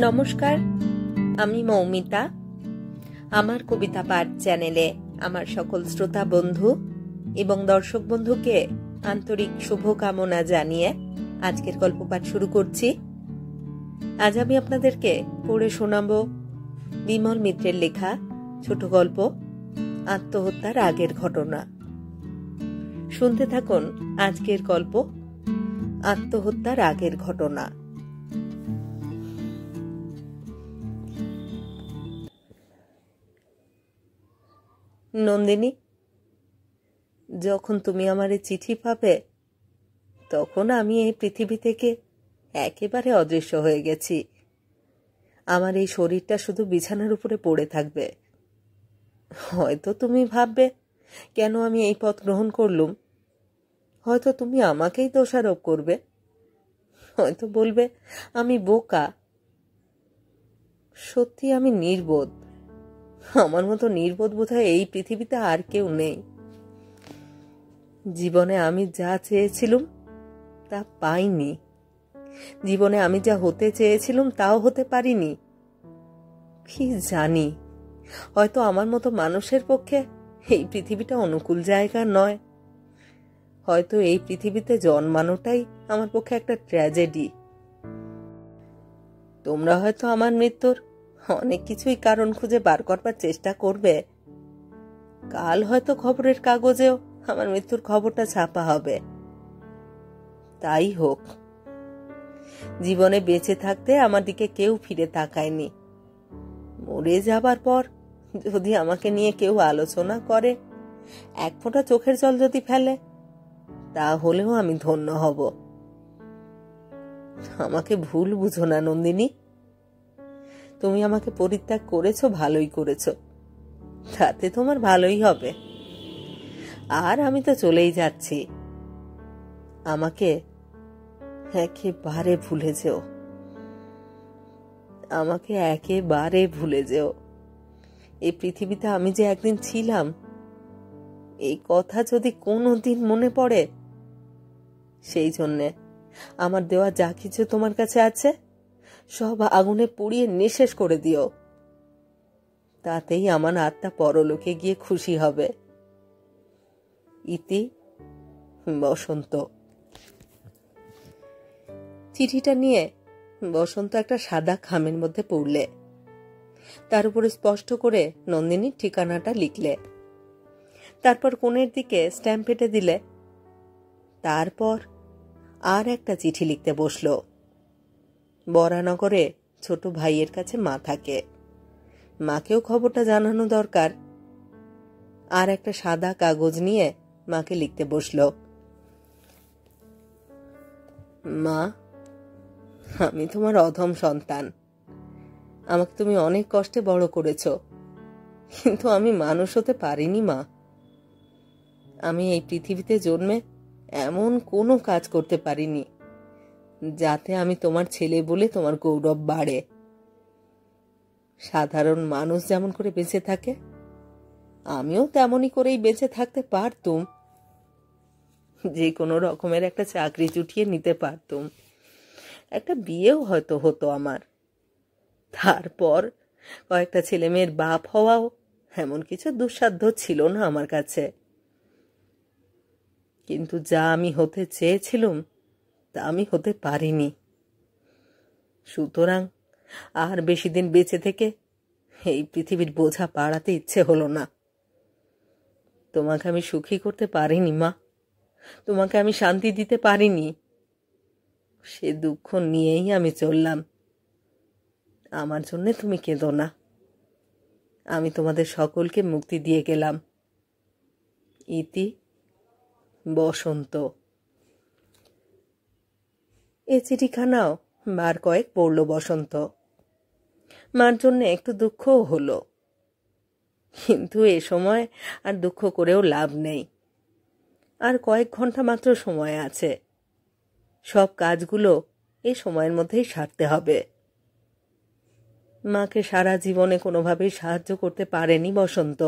নমস্কার, আমি মৌমিতা। আমার কবিতা পাঠ চ্যানেলে আমার সকল শ্রোতা বন্ধু এবং দর্শক বন্ধুকে আন্তরিক শুভকামনা জানিয়ে আজকের গল্প পাঠ শুরু করছি। আজ আমি আপনাদেরকে পড়ে শোনাব বিমল মিত্রের লেখা ছোট গল্প আত্মহত্যার আগের ঘটনা। শুনতে থাকুন আজকের গল্প আত্মহত্যার আগের ঘটনা। নন্দিনী, যখন তুমি আমারে চিঠি পাবে তখন আমি এই পৃথিবী থেকে একেবারে অদৃশ্য হয়ে গেছি। আমার এই শরীরটা শুধু বিছানার উপরে পড়ে থাকবে। হয়তো তুমি ভাববে কেন আমি এই পথ গ্রহণ করলুম। হয়তো তুমি আমাকেই দোষারোপ করবে। হয়তো বলবে আমি বোকা। সত্যি আমি নির্বোধ। আমার মতো নির্বোধ বোধহয় এই পৃথিবীতে আর কেউ নেই। জীবনে আমি যা চেয়েছিলুম তা পাইনি। জীবনে আমি যা হতে চেয়েছিলুম তাও হতে পারিনি। কি জানি, হয়তো আমার মতো মানুষের পক্ষে এই পৃথিবীটা অনুকূল জায়গা নয়। হয়তো এই পৃথিবীতে জন্মানোটাই আমার পক্ষে একটা ট্র্যাজেডি। তোমরা হয়তো আমার মৃত্যুর অনেক কিছুই কারণ খুঁজে বার করবার চেষ্টা করবে। কাল হয়তো খবরের কাগজেও আমার মৃত্যুর খবরটা ছাপা হবে। তাই হোক। জীবনে বেঁচে থাকতে আমার দিকে কেউ ফিরে তাকায়নি। মরে যাবার পর যদি আমাকে নিয়ে কেউ আলোচনা করে, এক ফোঁটা চোখের জল যদি ফেলে, তাহলেও আমি ধন্য হব। আমাকে ভুল বুঝো না নন্দিনী। তুমি আমাকে পরিত্যাগ করেছো, ভালোই করেছো। তাতে তোমার ভালোই হবে। আর আমি তো চলেই যাচ্ছি। আমাকে একেবারে ভুলে যেও। আমাকে একেবারে ভুলে যেও। এই পৃথিবীতে আমি যে একদিন ছিলাম, এই কথা যদি কোনোদিন মনে পড়ে, সেই জন্যে আমার দেওয়া যা কিছু তোমার কাছে আছে সব আগুনে পুড়িয়ে নিঃশেষ করে দিও। তাতেই আমার আত্মা পরলোকে গিয়ে খুশি হবে। ইতি, বসন্ত। চিঠিটা নিয়ে বসন্ত একটা সাদা খামের মধ্যে পড়লে। তার উপরে স্পষ্ট করে নন্দিনীর ঠিকানাটা লিখলে। তারপর কোণের দিকে স্ট্যাম্প পেটে দিলে। তারপর আর একটা চিঠি লিখতে বসলো। বরানগরে ছোট ভাইয়ের কাছে মা থাকে। মাকেও খবরটা জানানো দরকার। আর একটা সাদা কাগজ নিয়ে মাকে লিখতে বসল। মা, আমি তোমার অধম সন্তান। আমাকে তুমি অনেক কষ্টে বড় করেছ, কিন্তু আমি মানুষ হতে পারিনি মা। আমি এই পৃথিবীতে জন্মে এমন কোনো কাজ করতে পারিনি যাতে আমি তোমার ছেলে বলে তোমার গৌরব বাড়ে। সাধারণ মানুষ যেমন করে বেঁচে থাকে, আমিও তেমনই করেই বেঁচে থাকতে পারতুম। যে কোনো রকমের একটা চাকরি জুটিয়ে নিতে পারতুম। একটা বিয়েও হয়তো হতো আমার। তারপর কয়েকটা ছেলে মেয়ের বাপ হওয়াও এমন কিছু দুঃসাধ্য ছিল না আমার কাছে। কিন্তু যা আমি হতে চেয়েছিলুম তা আমি হতে পারিনি। সুতরাং আর বেশি দিন বেঁচে থেকে এই পৃথিবীর বোঝা বাড়াতে ইচ্ছে হলো না। তোমাকে আমি সুখী করতে পারিনি মা। তোমাকে আমি শান্তি দিতে পারিনি। সে দুঃখ নিয়েই আমি চললাম। আমার জন্যে তুমি কেঁদো না। আমি তোমাদের সকলকে মুক্তি দিয়ে গেলাম। ইতি, বসন্ত। এ চিঠিখানাও বার কয়েক পড়ল বসন্ত। মার জন্য একটু দুঃখও হলো, কিন্তু এ সময় আর দুঃখ করেও লাভ নেই। আর কয়েক ঘন্টা মাত্র সময় আছে। সব কাজগুলো এই সময়ের মধ্যেই সারতে হবে। মাকে সারা জীবনে কোনোভাবেই সাহায্য করতে পারেনি বসন্ত।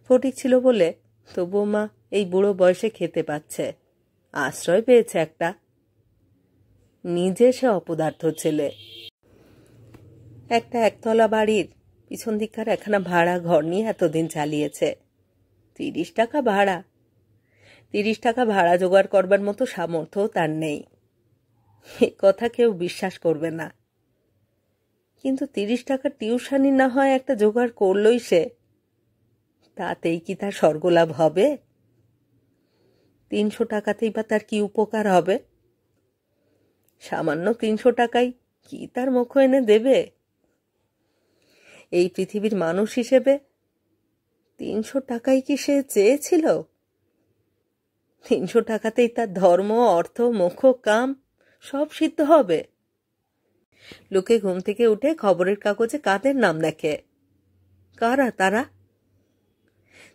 ফটিক ছিল বলে তবুও মা এই বুড়ো বয়সে খেতে পাচ্ছে, আশ্রয় পেয়েছে একটা। নিজে সে অপদার্থ ছেলে। একটা একতলা বাড়ির পিছন দিককার একখানা ভাড়া ঘর নিয়ে এতদিন চালিয়েছে। 30 টাকা ভাড়া। 30 টাকা ভাড়া জোগাড় করবার মতো সামর্থ্যও তার নেই। এ কথা কেউ বিশ্বাস করবে না। কিন্তু 30 টাকার টিউশনি না হয় একটা জোগাড় করলই সে। তাতেই কি তার স্বর্গলাভ হবে? 300 টাকাতেই বা তার কি উপকার হবে? সামান্য 300 টাকাই কি তার মুখ এনে দেবে? এই পৃথিবীর মানুষ হিসেবে 300 টাকাই কি সে চেয়েছিল? 300 টাকাতেই তার ধর্ম, অর্থ, মোক্ষ, কাম সব সিদ্ধ হবে? লোকে ঘুম থেকে উঠে খবরের কাগজে কাদের নাম দেখে? কারা তারা?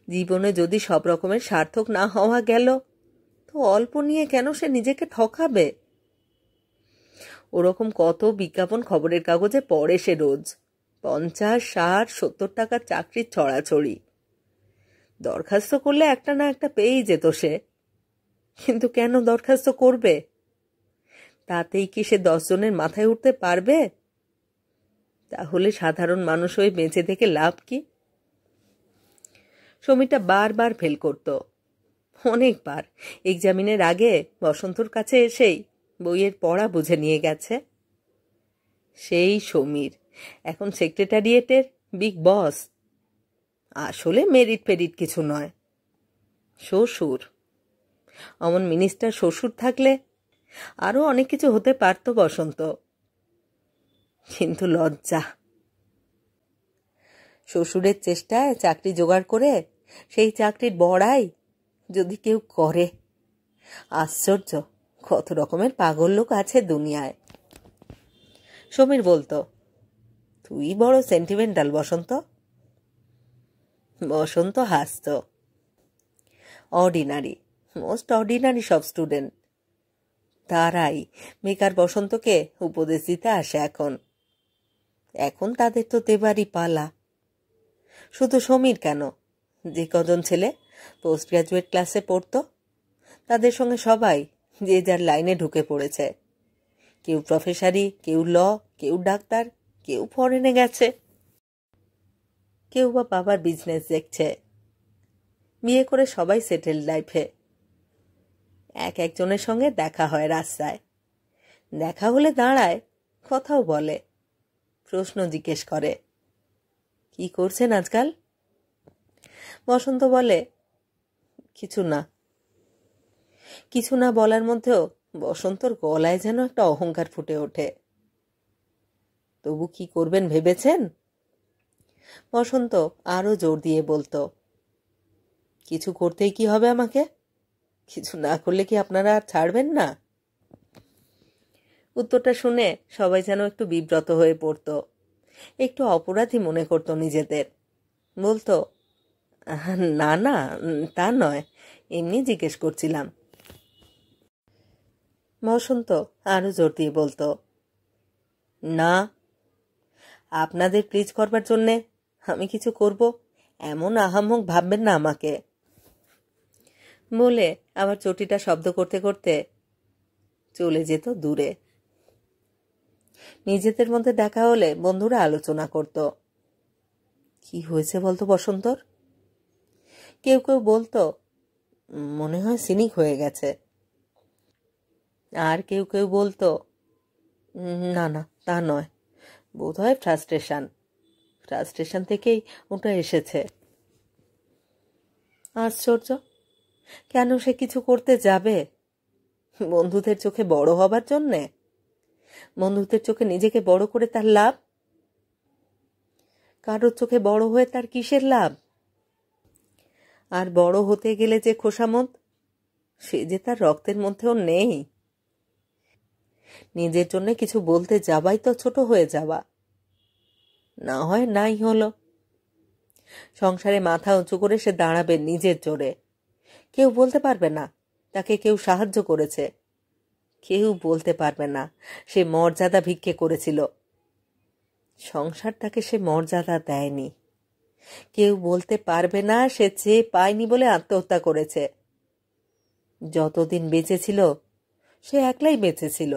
জীবনে যদি সব রকমের সার্থক না হওয়া গেল, তো অল্প নিয়ে কেন সে নিজেকে ঠকাবে? ওরকম কত বিজ্ঞাপন খবরের কাগজে পড়ে সে রোজ। 50, 60, 70 টাকার চাকরির ছড়াছড়ি। দরখাস্ত করলে একটা না একটা পেয়েই যেত সে। কিন্তু কেন দরখাস্ত করবে? তাতেই কি সে 10 জনের মাথায় উঠতে পারবে? তাহলে সাধারণ মানুষ হয়ে বেঁচে থেকে লাভ কি? সমীরটা বারবার ফেল করত। অনেকবার এক্সামিনের আগে বসন্তর কাছে এসেই বইয়ের পড়া বুঝে নিয়ে গেছে। সেই সমীর এখন সেক্রেটারিয়েটের বিগ বস। আসলে মেরিট পেরিট কিছু নয়, শ্বশুর। অমন মিনিস্টার শ্বশুর থাকলে আরো অনেক কিছু হতে পারত বসন্ত। কিন্তু লজ্জা। শ্বশুরের চেষ্টায় চাকরি জোগাড় করে সেই চাকরির বড়াই যদি কেউ করে। আশ্চর্য, কত রকমের পাগল লোক আছে দুনিয়ায়। সমীর বলতো, তুই বড় সেন্টিমেন্টাল বসন্ত। বসন্ত হাসত। অর্ডিনারি, মোস্ট অর্ডিনারি সব স্টুডেন্ট, তারাই বেকার বসন্তকে উপদেশ দিতে আসে এখন। এখন তাদের তো দেবারই পালা। শুধু সমীর কেন, যে কজন ছেলে পোস্ট গ্রাজুয়েট ক্লাসে পড়তো তাদের সঙ্গে সবাই যে যার লাইনে ঢুকে পড়েছে। কেউ প্রফেসরি, কেউ ল, কেউ ডাক্তার, কেউ ফরেনে গেছে, কেউ বা বাবার বিজনেস দেখছে। বিয়ে করে সবাই সেটেল লাইফে। একজনের সঙ্গে দেখা হয় রাস্তায়। দেখা হলে দাঁড়ায়, কথাও বলে, প্রশ্ন জিজ্ঞেস করে, কি করছেন আজকাল? বসন্ত বলে, কিছু না। কিছু না বলার মধ্যেও বসন্তর গলায় যেন একটা অহংকার ফুটে ওঠে। তবু কি করবেন ভেবেছেন? বসন্ত আরো জোর দিয়ে বলতো, কিছু করতেই কি হবে আমাকে? কিছু না করলে কি আপনারা আর ছাড়বেন না? উত্তরটা শুনে সবাই যেন একটু বিব্রত হয়ে পড়তো, একটু অপরাধী মনে করতো নিজেদের। বলতো, না না, তা নয়, এমনি জিজ্ঞেস করছিলাম। বসন্ত আরো জোর দিয়ে বলতো, না, আপনাদের প্লিজ করবার জন্যে আমি কিছু করব এমন আহাম্মক ভাববেন না আমাকে। বলে আবার চটিটা শব্দ করতে করতে চলে যেত দূরে। নিজেদের মধ্যে দেখা হলে বন্ধুরা আলোচনা করত, কি হয়েছে বলতো বসন্তর? কেউ কেউ বলতো, মনে হয় সিনিক হয়ে গেছে। আর কেউ কেউ বলতো, না না, তা নয়, বোধহয় ফ্রাস্ট্রেশন থেকেই ওটা এসেছে। আশ্চর্য, কেন সে কিছু করতে যাবে? বন্ধুদের চোখে বড় হবার জন্যে? বন্ধুদের চোখে নিজেকে বড় করে তার লাভ? কারোর চোখে বড় হয়ে তার কিসের লাভ? আর বড় হতে গেলে যে খোসামত, সে যে তার রক্তের মধ্যেও নেই। নিজের জন্য কিছু বলতে যাবাই তো ছোট হয়ে যাওয়া। না হয় নাই হলো। সংসারে মাথা উঁচু করে সে দাঁড়াবে নিজের জোরে। কেউ বলতে পারবে না তাকে কেউ সাহায্য করেছে। কেউ বলতে পারবে না সে মর্যাদা ভিক্ষে করেছিল। সংসার তাকে সে মর্যাদা দেয়নি। কেউ বলতে পারবে না সে চেয়ে পায়নি বলে আত্মহত্যা করেছে। যতদিন বেঁচে ছিল সে একলাই বেঁচে ছিল,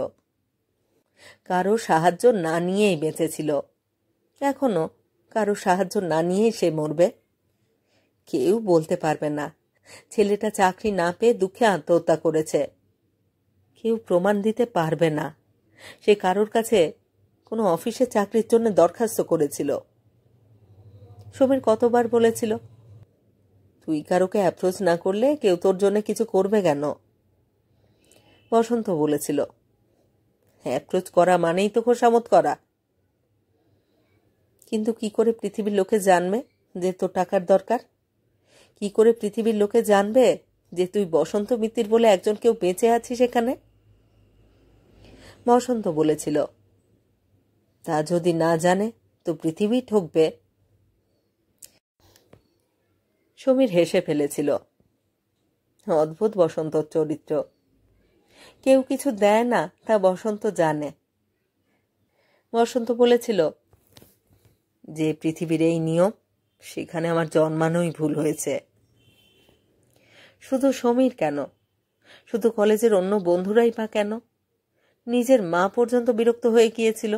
কারো সাহায্য না নিয়েই বেঁচে ছিল। এখনো কারো সাহায্য না নিয়েই সে মরবে। কেউ বলতে পারবে না ছেলেটা চাকরি না পেয়ে দুঃখে আত্মহত্যা করেছে। কেউ প্রমাণ দিতে পারবে না সে কারোর কাছে কোনো অফিসে চাকরির জন্য দরখাস্ত করেছিল। সমীর কতবার বলেছিল, তুই কারোকে অ্যাপ্রোচ না করলে কেউ তোর জন্য কিছু করবে কেন? বসন্ত বলেছিল, অ্যাপ্রোচ করা মানেই তো খোসামত করা। কিন্তু কি করে পৃথিবীর লোকে জানবে যে তোর টাকার দরকার? কি করে পৃথিবীর লোকে জানবে যে তুই বসন্ত মিত্তির বলে একজন কেউ বেঁচে আছিস এখানে? বসন্ত বলেছিল, তা যদি না জানে তো পৃথিবী ঠকবে। সমীর হেসে ফেলেছিল। অদ্ভুত বসন্তর চরিত্র। কেউ কিছু দেয় না তা বসন্ত জানে। বসন্ত বলেছিল, যে পৃথিবীর এই নিয়ম, সেখানে আমার জন্মানোই ভুল হয়েছে। শুধু সমীর কেন, শুধু কলেজের অন্য বন্ধুরাই বা কেন? নিজের মা পর্যন্ত বিরক্ত হয়ে গিয়েছিল।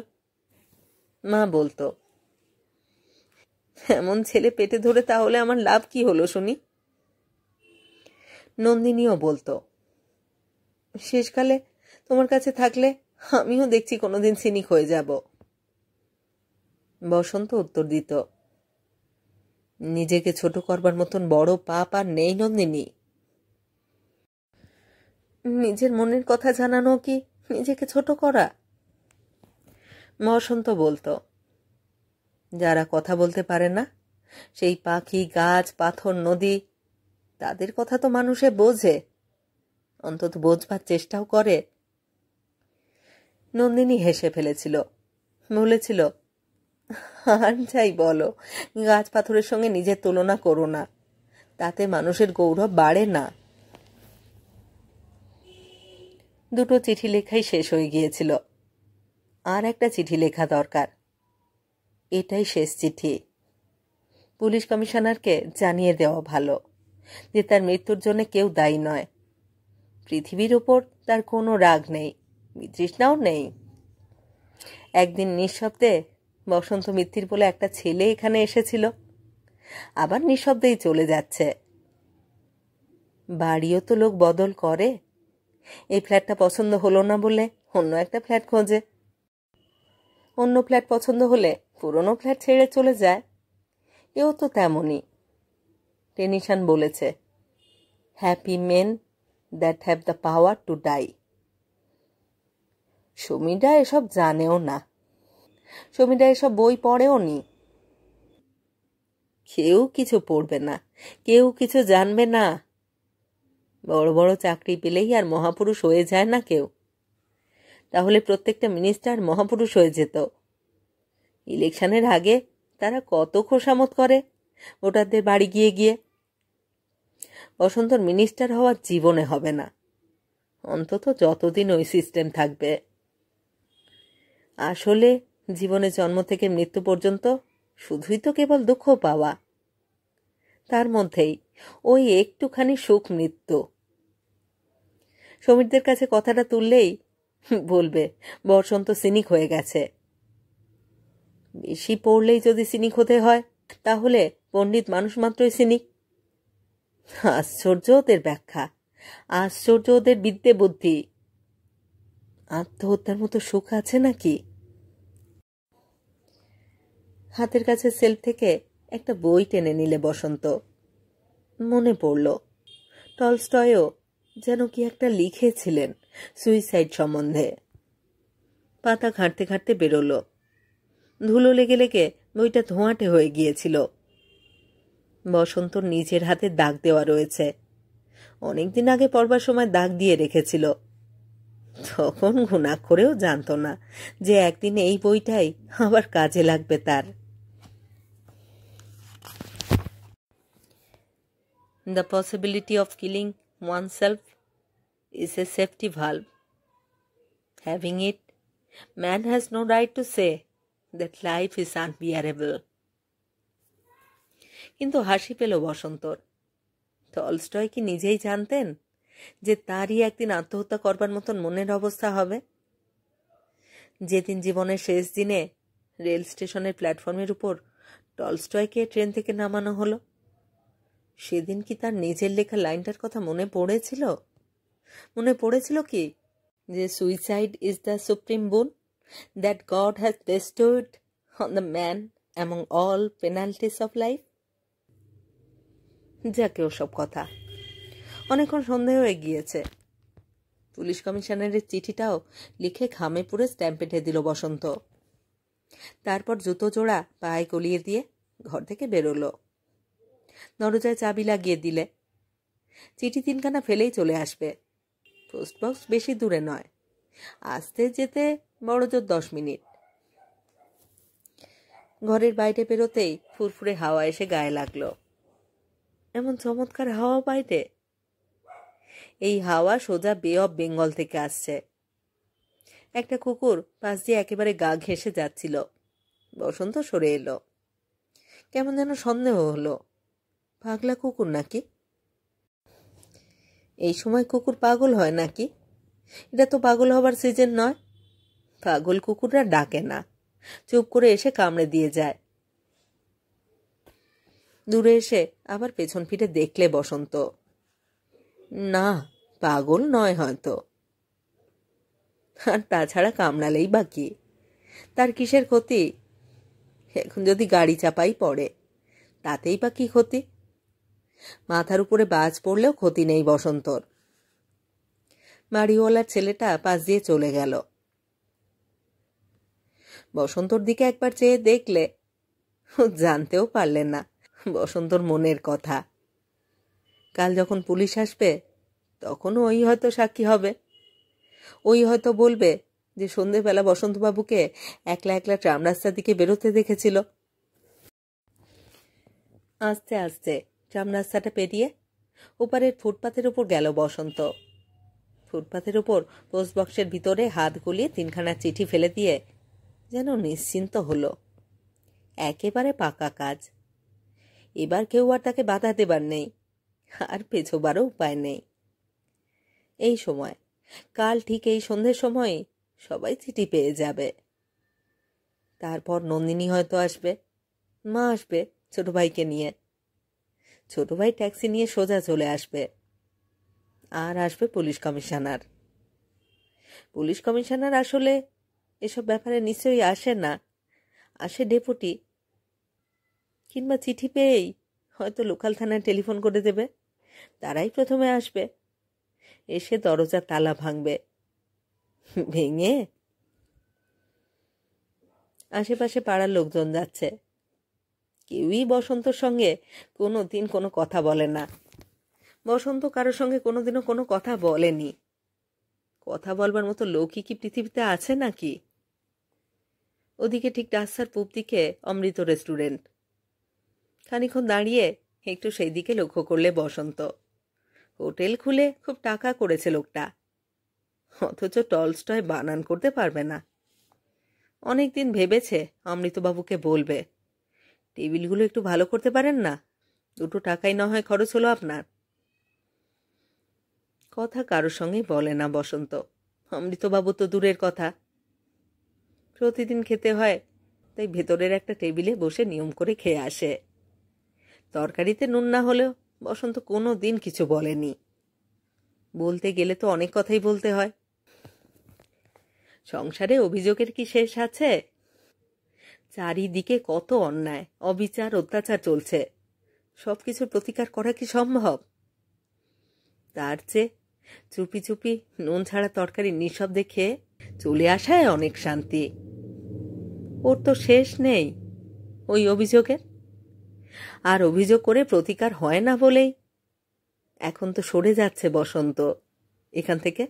মা বলতো, এমন ছেলে পেটে ধরে তাহলে আমার লাভ কি হলো শুনি? নন্দিনীও বলতো, শেষকালে তোমার কাছে থাকলে আমিও দেখছি কোনোদিন সিনিক হয়ে যাব। বসন্ত উত্তর দিত, নিজেকে ছোট করবার মতন বড় পাপ আর নেই নন্দিনী। নিজের মনের কথা জানানো কি নিজেকে ছোট করা? বসন্ত বলতো, যারা কথা বলতে পারে না, সেই পাখি, গাছ, পাথর, নদী, তাদের কথা তো মানুষে বোঝে, অন্তত বোঝবার চেষ্টাও করে। নন্দিনী হেসে ফেলেছিল, বলেছিল, আর যাই বলো, গাছ পাথরের সঙ্গে নিজের তুলনা করো না, তাতে মানুষের গৌরব বাড়ে না। দুটো চিঠি লেখাই শেষ হয়ে গিয়েছিল, আর একটা চিঠি লেখা দরকার। এটাই শেষ চিঠি। পুলিশ কমিশনারকে জানিয়ে দেওয়া ভালো যে তার মৃত্যুর জন্য কেউ দায়ী নয়। পৃথিবীর ওপর তার কোনো রাগ নেই, বিতৃষ্ণাও নেই। একদিন নিঃশব্দে বসন্ত মিত্তির বলে একটা ছেলে এখানে এসেছিল, আবার নিঃশব্দেই চলে যাচ্ছে। বাড়িও তো লোক বদল করে। এই ফ্ল্যাটটা পছন্দ হলো না বলে অন্য একটা ফ্ল্যাট খোঁজে, অন্য ফ্ল্যাট পছন্দ হলে পুরনো ফ্ল্যাট ছেড়ে চলে যায়। এও তো তেমনই। টেনিসন বলেছে, happy men that have the power to die. Samira এসব জানেও না, সমীরা এসব বই পড়েও নি। কেউ কিছু পড়বে না, কেউ কিছু জানবে না। বড় বড় চাকরি পেলেই আর মহাপুরুষ হয়ে যায় না কেউ। তাহলে প্রত্যেকটা মিনিস্টার মহাপুরুষ হয়ে যেত। ইলেকশনের আগে তারা কত খোসামত করে ভোটারদের বাড়ি গিয়ে গিয়ে। বসন্তর মিনিস্টার হওয়ার জীবনে হবে না, অন্তত যতদিন ওই সিস্টেম থাকবে। আসলে জীবনে জন্ম থেকে মৃত্যু পর্যন্ত শুধুই তো কেবল দুঃখ পাওয়া, তার মধ্যেই ওই একটুখানি সুখ মৃত্যু। সমীরদের কাছে কথাটা তুললেই বলবে বসন্ত সিনিক হয়ে গেছে। বেশি পড়লেই যদি সিনিক হতে হয়, তাহলে পণ্ডিত মানুষ মাত্রই সিনিক। আশ্চর্য ওদের ব্যাখ্যা, আশ্চর্য ওদের বিদ্যে বুদ্ধি। আত্মহত্যার মতো সুখ আছে নাকি? হাতের কাছে সেলফ থেকে একটা বই টেনে নিলে বসন্ত। মনে পড়ল টলস্টয়ও যেন কি একটা লিখেছিলেন সুইসাইড সম্বন্ধে। পাতা ঘাঁটতে ঘাঁটতে বেরোলো। ধুলো লেগে লেগে বইটা ধোঁয়াটে হয়ে গিয়েছিল। বসন্তর নিজের হাতে দাগ দেওয়া রয়েছে, অনেকদিন আগে পড়বার সময় দাগ দিয়ে রেখেছিল। তখন ঘুণাক্ষরেও জানতো না যে একদিন এই বইটাই আবার কাজে লাগবে তার। The possibility of killing oneself is a safety valve. Having it, man has no right to say that life is unbearable. কিন্তু হাসি পেল বসন্তর। টলস্টয় কি নিজেই জানতেন যে তারই একদিন আত্মহত্যা করবার মতন মনের অবস্থা হবে? যেদিন জীবনের শেষ দিনে রেল স্টেশনের প্ল্যাটফর্মের উপর টলস্টয়কে ট্রেন থেকে নামানো হলো। সেদিন কি তার নিজের লেখা লাইনটার কথা মনে পড়েছিল? মনে পড়েছিল কি যে suicide is the supreme boon that God has bestowed on the man among all penalties of life? যাকে ওসব কথা, অনেকক্ষণ সন্দেহ হয়ে গিয়েছে। পুলিশ কমিশনারের চিঠিটাও লিখে খামে পুরে স্ট্যাম্প এঁটে দিল বসন্ত। তারপর জুতো জোড়া পায়ে গলিয়ে দিয়ে ঘর থেকে বেরোলো। দরজায় চাবি লাগিয়ে দিলে চিঠি তিনখানা ফেলেই চলে আসবে। পোস্টবক্স বেশি দূরে নয়, আসতে যেতে বড় জোর 10 মিনিট। ঘরের বাইরে বেরোতেই ফুরফুরে হাওয়া এসে গায়ে লাগলো। এমন চমৎকার হাওয়া বাইরে! এই হাওয়া সোজা বে অফ বেঙ্গল থেকে আসছে। একটা কুকুর পাশ দিয়ে একেবারে গা ঘেঁষে যাচ্ছিল। বসন্ত সরে এলো। কেমন যেন সন্দেহ হলো, পাগলা কুকুর নাকি? এই সময় কুকুর পাগল হয় নাকি? এটা তো পাগল হবার সিজন নয়। পাগল কুকুররা ডাকে না, চুপ করে এসে কামড়ে দিয়ে যায়। দূরে এসে আবার পেছন ফিরে দেখলে বসন্ত, না, পাগল নয় হয়তো। আর তাছাড়া কামড়ালেই বা কি, তার কিসের ক্ষতি? এখন যদি গাড়ি চাপাই পড়ে তাতেই বা কি ক্ষতি? মাথার উপরে বাজ পড়লেও ক্ষতি নেই বসন্তর। বাড়িওয়ালার ছেলেটা পাশ দিয়ে চলে গেল। বসন্তর দিকে একবার চেয়ে দেখলে জানতেও পারলেন না বসন্তর মনের কথা। কাল যখন পুলিশ আসবে তখন ওই হয়তো সাক্ষী হবে। ওই হয়তো বলবে যে সন্ধেবেলা বসন্তবাবুকে একলা একলা ট্রাম রাস্তার দিকে বেরোতে দেখেছিল। আস্তে আস্তে ট্রাম রাস্তাটা পেরিয়ে ওপারের ফুটপাথের উপর গেল বসন্ত। ফুটপাথের উপর পোস্টবক্সের ভিতরে হাত গলিয়ে তিনখানা চিঠি ফেলে দিয়ে যেন নিশ্চিন্ত হলো। একেবারে পাকা কাজ। এবার কেউ আর তাকে বাধা দেবার নেই, আর পেছোবারও উপায় নেই। এই সময়, কাল ঠিক এই সন্ধ্যের সময় সবাই চিঠি পেয়ে যাবে। তারপর নন্দিনী হয়তো আসবে, মা আসবে ছোট ভাইকে নিয়ে। ছোট ভাই ট্যাক্সি নিয়ে সোজা চলে আসবে। আর আসবে পুলিশ কমিশনার। পুলিশ কমিশনার আসলে এসব ব্যাপারে নিশ্চয়ই আসে না, আসে ডেপুটি। কিংবা চিঠি পেয়েই হয়তো লোকাল থানায় টেলিফোন করে দেবে, তারাই প্রথমে আসবে। এসে দরজা তালা ভাঙবে। ভেঙে আশেপাশে পাড়ার লোকজন যাচ্ছে। কেউই বসন্তর সঙ্গে কোনোদিন কোনো কথা বলে না। বসন্ত কারোর সঙ্গে কোনোদিনও কোনো কথা বলেনি। কথা বলবার মতো লোকই কি পৃথিবীতে আছে নাকি? ওদিকে ঠিক রাস্তার পূব দিকে অমৃত রেস্টুরেন্ট। খানিক্ষণ দাঁড়িয়ে একটু সেই দিকে লক্ষ্য করলে বসন্ত। হোটেল খুলে খুব টাকা করেছে লোকটা, অথচ টলস্টয় বানান করতে পারবে না। অনেকদিন ভেবেছে অমৃতবাবুকে বলবে, টেবিলগুলো একটু ভালো করতে পারেন না, 2 টাকাই না হয় খরচ হলো আপনার। কথা কারোর সঙ্গেই বলে না বসন্ত। অমৃতবাবু তো দূরের কথা, প্রতিদিন খেতে হয়, তাই ভেতরের একটা টেবিলে বসে নিয়ম করে খেয়ে আসে। তরকারিতে নুন না হলেও বসন্ত কোনো দিন কিছু বলেনি। বলতে গেলে তো অনেক কথাই বলতে হয়। সংসারে অভিযোগের কি শেষ আছে? চারিদিকে কত অন্যায়, অবিচার, অত্যাচার চলছে। সবকিছুর প্রতিকার করা কি সম্ভব? তার চেয়ে চুপি চুপি নুন ছাড়া তরকারি নিঃশব্দে খেয়ে চলে আসায় অনেক শান্তি। ওর তো শেষ নেই ওই অভিযোগের। আর অভিযোগ করে প্রতিকার হয় না বলেই এখন তো সরে যাচ্ছে বসন্ত এখান থেকে।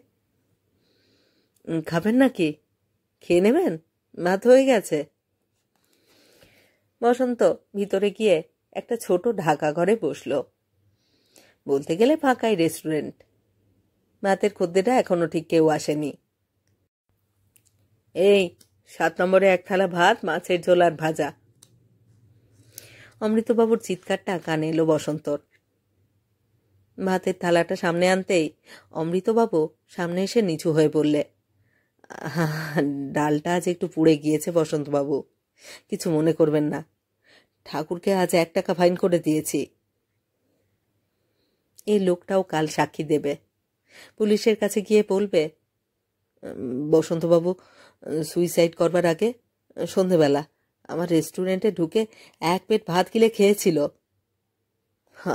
খাবেন নাকি? খেয়ে নেবেন, ভাত হয়ে গেছে। বসন্ত ভিতরে গিয়ে একটা ছোট ঢাকা ঘরে বসল। বলতে গেলে ফাঁকাই রেস্টুরেন্ট। ভাতের খদ্দেরা এখনো ঠিক কেউ আসেনি। এই 7 নম্বরে 1 থালা ভাত, মাছের ঝোল আর ভাজা। অমৃতবাবুর চিৎকারটা কানে এলো বসন্তর। ভাতের থালাটা সামনে আনতেই অমৃতবাবু সামনে এসে নিচু হয়ে বললে, ডালটা আজ একটু পুড়ে গিয়েছে বসন্তবাবু, কিছু মনে করবেন না, ঠাকুরকে আজ 1 টাকা ফাইন করে দিয়েছি। এই লোকটাও কাল সাক্ষী দেবে। পুলিশের কাছে গিয়ে বলবে, বসন্তবাবু সুইসাইড করবার আগে সন্ধেবেলা আমার রেস্টুরেন্টে ঢুকে 1 প্লেট ভাত গিলে খেয়েছিল।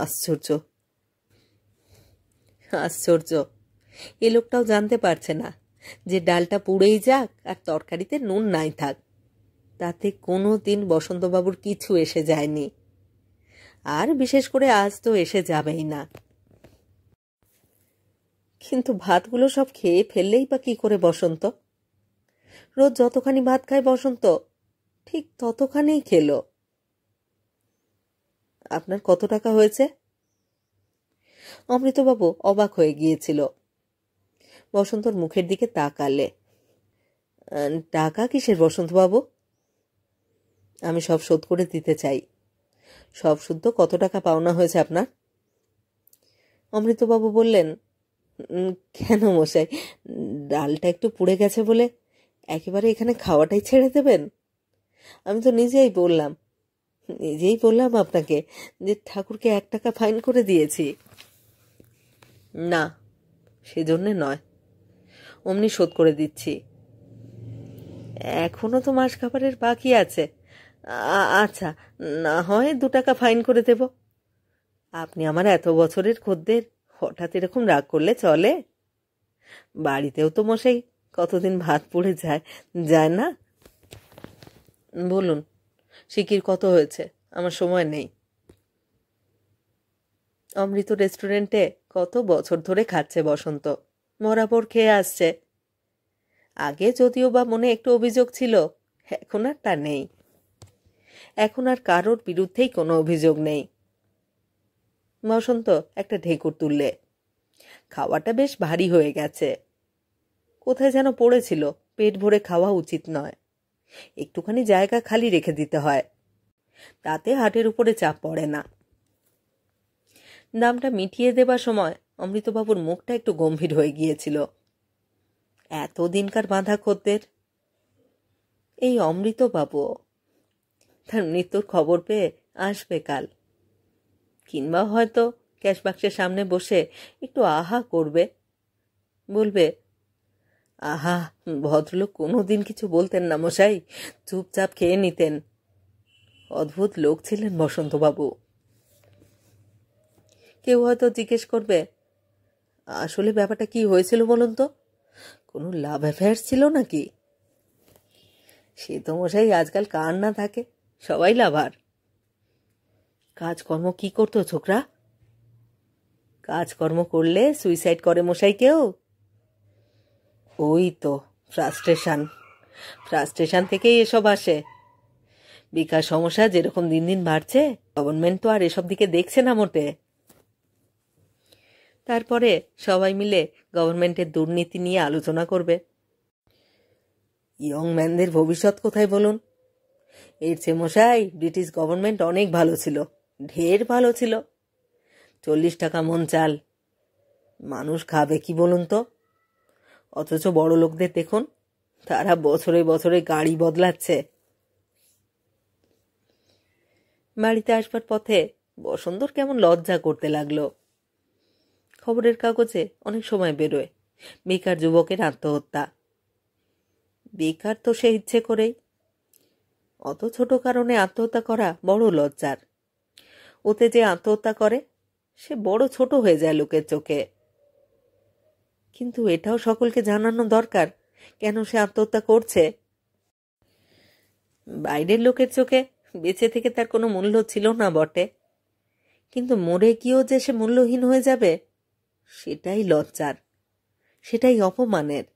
আশ্চর্য, আশ্চর্য! এ লোকটাও জানতে পারছে না যে ডালটা পুড়েই যাক আর তরকারিতে নুন নাই থাক, তাতে কোনো দিন বসন্তবাবুর কিছু এসে যায়নি, আর বিশেষ করে আজ তো এসে যাবেই না। কিন্তু ভাতগুলো সব খেয়ে ফেললেই বা কি করে বসন্ত? রোজ যতখানি ভাত খায় বসন্ত, ঠিক ততখানিই খেলো। আপনার কত টাকা হয়েছে? অমৃতবাবু অবাক হয়ে গিয়েছিল। বসন্তর মুখের দিকে তাকালে। টাকা কিসের বসন্তবাবু? আমি সব শোধ করে দিতে চাই। সব শুদ্ধ কত টাকা পাওনা হয়েছে আপনার? অমৃতবাবু বললেন, কেন মশাই, ডালটা একটু পুড়ে গেছে বলে একেবারে এখানে খাওয়াটাই ছেড়ে দেবেন? আমি তো নিজেই বললাম আপনাকে যে ঠাকুরকে 1 টাকা ফাইন করে দিয়েছি। না, সেজন্যে নয়, অমনি শোধ করে দিচ্ছি। এখনো তো মাস খাবারের বাকি আছে। আচ্ছা, না হয় 2 টাকা ফাইন করে দেব। আপনি আমার এত বছরের খদ্দের, হঠাৎ এরকম রাগ করলে চলে? বাড়িতেও তো মশাই কতদিন ভাত পুড়ে যায় না। বলুন, সিকির কত হয়েছে? আমার সময় নেই। অমৃত রেস্টুরেন্টে কত বছর ধরে খাচ্ছে বসন্ত, বরাবর খেয়ে আসছে। আগে যদিও বা মনে একটু অভিযোগ ছিল, এখন আর তা নেই। এখন আর কারোর বিরুদ্ধেই কোনো অভিযোগ নেই। বসন্ত একটা ঢেকুর তুললে। খাওয়াটা বেশ ভারী হয়ে গেছে। কোথায় যেন পড়েছিল, পেট ভরে খাওয়া উচিত নয়, একটুখানি জায়গা খালি রেখে দিতে হয়, তাতে হাটের উপরে চাপ পড়ে না। দামটা মিটিয়ে দেবার সময় অমৃতবাবুর মুখটা একটু গম্ভীর হয়ে গিয়েছিল। এতদিনকার বাঁধা খদ্দের এই অমৃতবাবু, তার মৃত্যুর খবর পেয়ে আসবে কাল, কিংবা হয়তো ক্যাশ বাক্সের সামনে বসে একটু আহা করবে, বলবে, আহা, ভদ্রলোক কোনোদিন কিছু বলতেন না মশাই, চুপচাপ খেয়ে নিতেন। অদ্ভুত লোক ছিলেন বসন্তবাবু। কেউ হয়তো জিজ্ঞেস করবে, আসলে ব্যাপারটা কি হয়েছিল বলুন তো? কোনো লাভ অ্যাফেয়ার ছিল নাকি? সে তো মশাই আজকাল কার না থাকে, সবাই লাভার। কাজকর্ম কি করতো ছোকরা? কাজকর্ম করলে সুইসাইড করে মশাই কেউ? ওই তো ফ্রাস্ট্রেশন থেকেই এসব আসে। বিকাশ সমস্যা যেরকম দিন দিন বাড়ছে, গভর্নমেন্ট তো আর এসব দিকে দেখছে না মোটে। তারপরে সবাই মিলে গভর্নমেন্টের দুর্নীতি নিয়ে আলোচনা করবে। ইয়ং ম্যানদের ভবিষ্যৎ কোথায় বলুন? এর চেয়ে মশাই ব্রিটিশ গভর্নমেন্ট অনেক ভালো ছিল, ঢের ভালো ছিল। 40 টাকা মন চাল, মানুষ খাবে কি বলুন তো? অথচ বড় লোকদের দেখুন, তারা বছরে বছরে গাড়ি বদলাচ্ছে। বাড়িতে আসবার পথে বসন্তর কেমন লজ্জা করতে লাগলো। খবরের কাগজে অনেক সময় বেরোয় বেকার যুবকের আত্মহত্যা। বেকার তো সে ইচ্ছে করেই, অত ছোট কারণে আত্মহত্যা করা বড় লজ্জার। ওতে যে আত্মহত্যা করে সে বড় ছোট হয়ে যায় লোকের চোখে। কিন্তু এটাও সকলকে জানানো দরকার কেন সে আত্মহত্যা করছে। বাইরের লোকের চোখে বেঁচে থেকে তার কোনো মূল্য ছিল না বটে, কিন্তু মরে গিয়েও যে সে মূল্যহীন হয়ে যাবে, সেটাই লজ্জার, সেটাই অপমানের।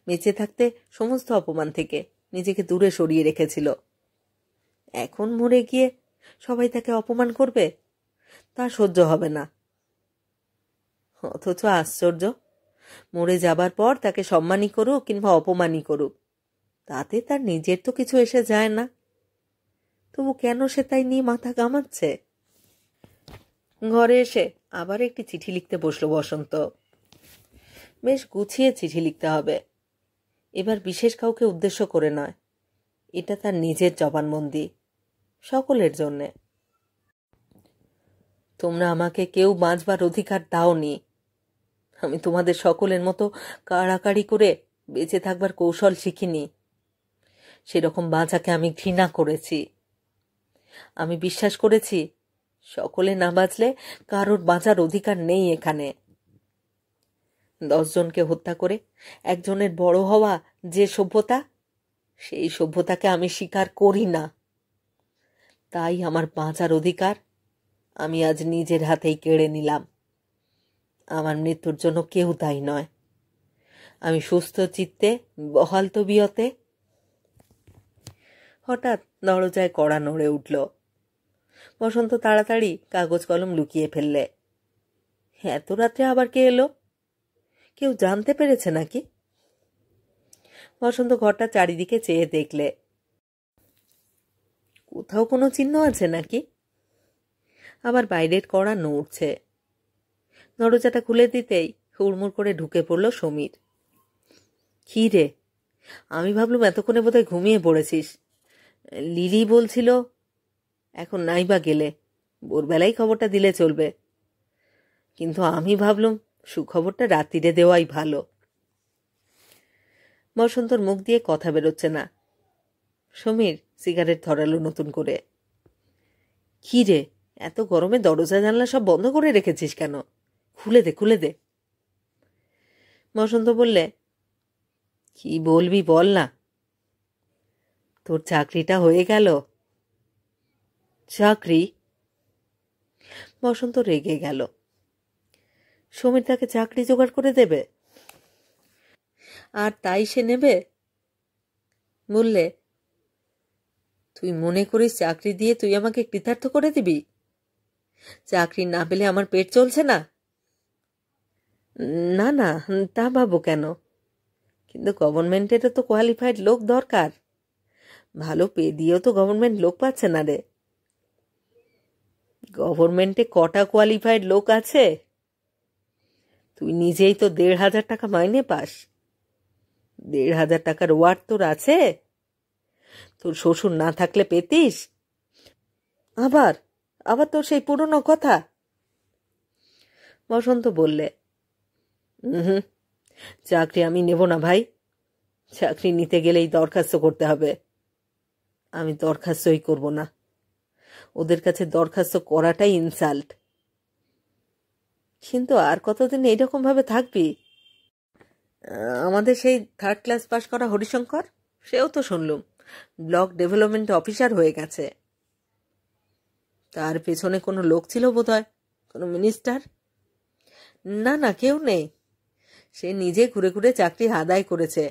বেঁচে থাকতে সমস্ত অপমান থেকে নিজেকে দূরে সরিয়ে রেখেছিল, এখন মরে গিয়ে সবাই তাকে অপমান করবে, তা সহ্য হবে না। অথচ আশ্চর্য, মরে যাবার পর তাকে সম্মানই করুক কিংবা অপমানই করুক, তাতে তার নিজের তো কিছু এসে যায় না। তবু কেন সে তাই নিয়ে মাথা ঘামাচ্ছে? ঘরে এসে আবার একটি চিঠি লিখতে বসলো বসন্ত। বেশ গুছিয়ে চিঠি লিখতে হবে, এবার বিশেষ কাউকে উদ্দেশ্য করে নয়, এটা তার নিজের জবানবন্দি, সকলের জন্যে। তোমরা আমাকে কেউ বাঁচবার অধিকার দাওনি। আমি তোমাদের সকলের মতো কাড়াকাড়ি করে বেঁচে থাকবার কৌশল শিখিনি। সেরকম বাঁচাকে আমি ঘৃণা করেছি। আমি বিশ্বাস করেছি সকলে না বাঁচলে কারোর বাঁচার অধিকার নেই এখানে। 10 জনকে হত্যা করে একজনের বড় হওয়া যে সভ্যতা, সেই সভ্যতাকে আমি স্বীকার করি না। তাই আমার বাঁচার অধিকার আমি আজ নিজের হাতেই কেড়ে নিলাম। আমার মৃত্যুর জন্য কেউ দায়ী নয়। আমি সুস্থ চিত্তে বহাল তবিয়তে। হঠাৎ দরজায় কড়া নড়ে উঠল। বসন্ত তাড়াতাড়ি কাগজ কলম লুকিয়ে ফেললে। এত রাত্রে আবার কে এলো? কেউ জানতে পেরেছে নাকি? বসন্ত ঘরটা চারিদিকে চেয়ে দেখলে। কোথাও কোনো চিহ্ন আছে নাকি? আবার বাইরের কড়া নড়ছে। দরজাটা খুলে দিতেই হুড়মুড় করে ঢুকে পড়ল সমীর। কি রে? আমি ভাবলুম এতক্ষণে বোধহয় ঘুমিয়ে পড়েছিস। লিলি বলছিল এখন নাই বা গেলে, ভোরবেলায় খবরটা দিলে চলবে। কিন্তু আমি ভাবলুম সুখবরটা রাত্রিরে দেওয়াই ভালো। বসন্তর মুখ দিয়ে কথা বেরোচ্ছে না। সমীর সিগারেট ধরালো নতুন করে। কি রে, এত গরমে দরজা জানলা সব বন্ধ করে রেখেছিস কেন? খুলে দে, খুলে দে। বসন্ত বললে, কি বলবি বল না। তোর চাকরিটা হয়ে গেল। চাকরি? বসন্ত রেগে গেল। সমীর তাকে চাকরি জোগাড় করে দেবে? আর তাই সে নেবে? বললে, তুই মনে করিস চাকরি দিয়ে তুই আমাকে কৃতার্থ করে দিবি? চাকরি না পেলে আমার পেট চলছে না? না না, তা ভাবো কেন? কিন্তু গভর্নমেন্টেরও তো কোয়ালিফাইড লোক দরকার। ভালো পে দিয়েও তো গভর্নমেন্ট লোক পাচ্ছে না রে। গভর্নমেন্টে কটা কোয়ালিফাইড লোক আছে? তুই নিজেই তো 1,500 টাকা মাইনে পাস। 1,500 টাকার ওয়ার্ড তোর আছে? তোর শ্বশুর না থাকলে পেতিস? আবার আবার তোর সেই পুরনো কথা। বসন্ত বললে, হুম, চাকরি আমি নেব না ভাই। চাকরি নিতে গেলেই দরখাস্ত করতে হবে। আমি দরখাস্তই করব না। ওদের কাছে দরখাস্ত করাটাই ইনসাল্ট। কিন্তু আর কতদিন এইরকম ভাবে থাকবি? আমাদের সেই 3rd ক্লাস পাশ করা হরিশঙ্কর, সেও তো শুনলুম ব্লক ডেভেলপমেন্ট অফিসার হয়ে গেছে। তার পেছনে কোনো লোক ছিল বোধহয়, কোনো মিনিস্টার? না না, কেউ নেই। সে নিজে ঘুরে ঘুরে চাকরি আদায় করেছে।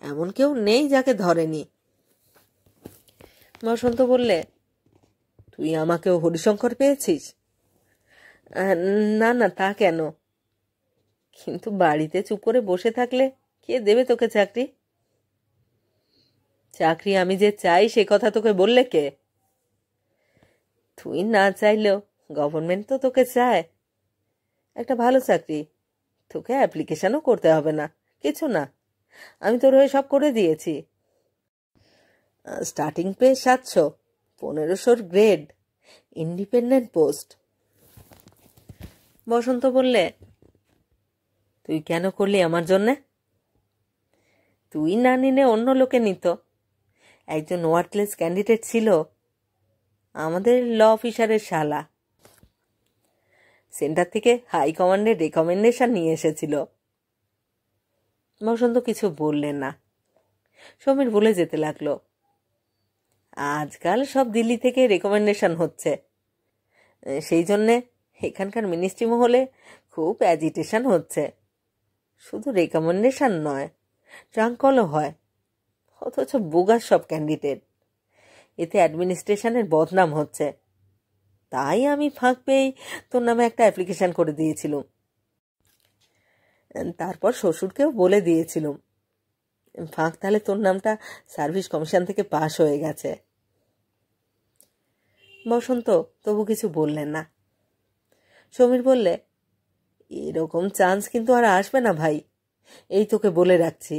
এমন কেউ নেই যাকে ধরেনি। বসন্ত বললে, তুই আমাকেও হরিশঙ্কর পেয়েছিস? না না, তা কেন? কিন্তু বাড়িতে চুপ করে বসে থাকলে কে দেবে তোকে চাকরি? চাকরি আমি যে চাই সে কথা তোকে বললে কে? তুই না চাইলেও গভর্নমেন্ট তো তোকে চায়। একটা ভালো চাকরি, তোকে অ্যাপ্লিকেশনও করতে হবে না, কিছু না। আমি তোর হয়ে সব করে দিয়েছি। Starting pay 700, 1500 grade, independent post. Basanta বললে, তুই কেন করলি আমার জন্যে? তুই না নিলে অন্য লোকে নিত। একজন ওয়ার্থলেস ক্যান্ডিডেট ছিল, আমাদের ল অফিসারের শালা। সেন্টার থেকে হাইকমান্ডের রেকমেন্ডেশন নিয়ে এসেছিল। বসন্ত কিছু বললেন না। সমীর বলে যেতে লাগলো, আজকাল সব দিল্লি থেকে রেকমেন্ডেশন হচ্ছে। সেই জন্যে এখানকার মিনিস্ট্রি মহলে খুব অ্যাজিটেশন হচ্ছে। শুধু রেকমেন্ডেশন নয়, ট্রাঙ্কলও হয়। অথচ বোগাস সব ক্যান্ডিডেট। এতে অ্যাডমিনিস্ট্রেশনের বদনাম হচ্ছে। তাই আমি ফাঁক পেয়েই তোর নামে একটা অ্যাপ্লিকেশন করে দিয়েছিলাম। তারপর শ্বশুরকেও বলে দিয়েছিলাম। ফাঁক তাহলে তোর নামটা সার্ভিস কমিশন থেকে পাশ হয়ে গেছে। বসন্ত তবু কিছু বললেন না। সমীর বললে, এরকম চান্স কিন্তু আর আসবে না ভাই, এই তোকে বলে রাখছি।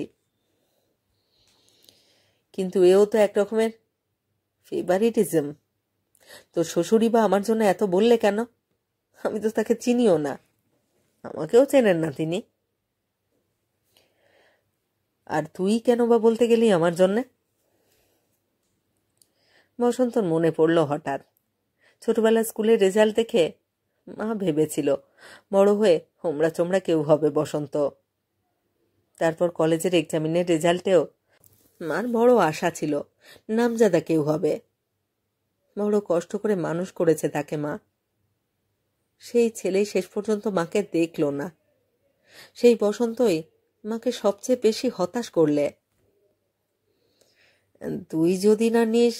কিন্তু এও তো এক রকমের ফেভারিটিজম। তোর শ্বশুরই বা আমার জন্য এত বললে কেন? আমি তো তাকে চিনিও না, আমাকেও চেনেন না তিনি। আর তুই কেন বা বলতে গেলি আমার জন্যে? বসন্তর মনে পড়ল হঠাৎ ছোটবেলার স্কুলের রেজাল্ট দেখে মা ভেবেছিল বড় হয়ে হোমরা চোমরা কেউ হবে বসন্ত। তারপর কলেজের এক্সামিনের রেজাল্টেও মার বড় আশা ছিল নামজাদা কেউ হবে। বড় কষ্ট করে মানুষ করেছে তাকে মা। সেই ছেলেই শেষ পর্যন্ত মাকে দেখল না। সেই বসন্তই মাকে সবচেয়ে বেশি হতাশ করলে। তুই যদি না নিস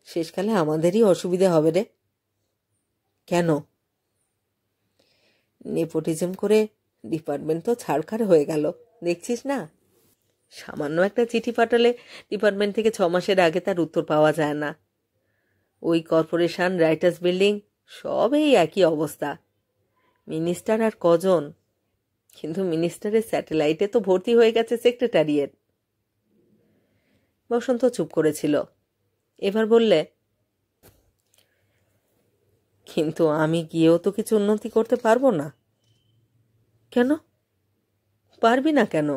শেষকালে আমাদেরই অসুবিধা হবে রে। কেন? নেপোটিজম করে ডিপার্টমেন্ট তো ছাড়খাড় হয়ে গেল, দেখছিস না? সামান্য একটা চিঠি পাঠালে ডিপার্টমেন্ট থেকে 6 মাসের আগে তার উত্তর পাওয়া যায় না। ওই কর্পোরেশন, রাইটার্স বিল্ডিং সবই একই অবস্থা। মিনিস্টার আর কজন, কিন্তু মিনিস্টারের স্যাটেলাইটে তো ভর্তি হয়ে গেছে সেক্রেটারিয়েট। বসন্ত চুপ করেছিল, এবার বললে, কিন্তু আমি গিয়েও তো কিছু উন্নতি করতে পারবো না। কেন পারবি না? কেন?